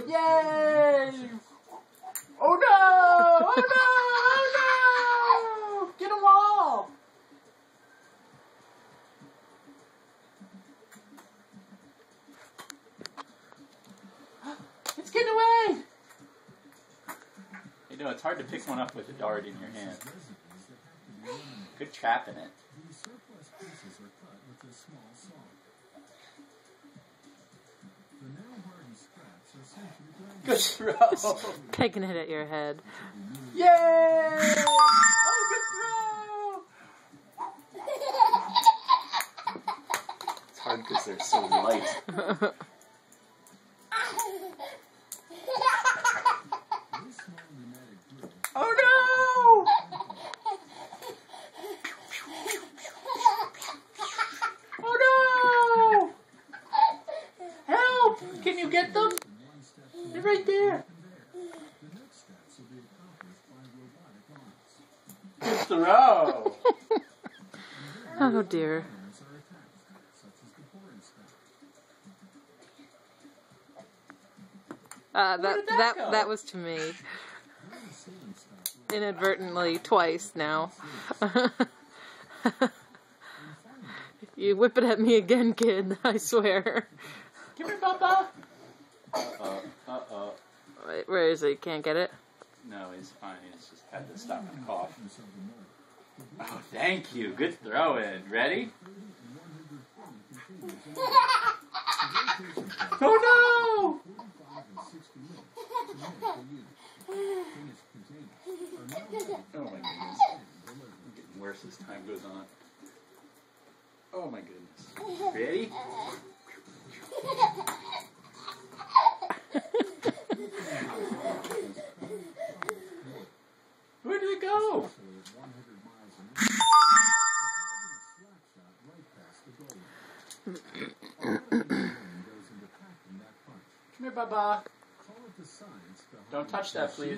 Yay! Oh no! Oh no! Oh no! Get them all! It's getting away! You know, it's hard to pick one up with a dart in your hand. Good trapping it. Good throw! Taking it at your head. Yay! Oh, good throw! It's hard because they're so light. Oh no! Oh no! Help! Can you get them? They're right there. Good throw. Oh dear. That was to me. Inadvertently twice now. You whip it at me again, kid, I swear. Give me Papa. Wait, where is he? Can't get it? No, he's fine. He's just had to stop and cough. Oh, thank you. Good throw in. Ready? Oh no! Oh my goodness. I'm getting worse as time goes on. Oh my goodness. Ready? Where did it go? Come here, Baba. Don't touch that, please.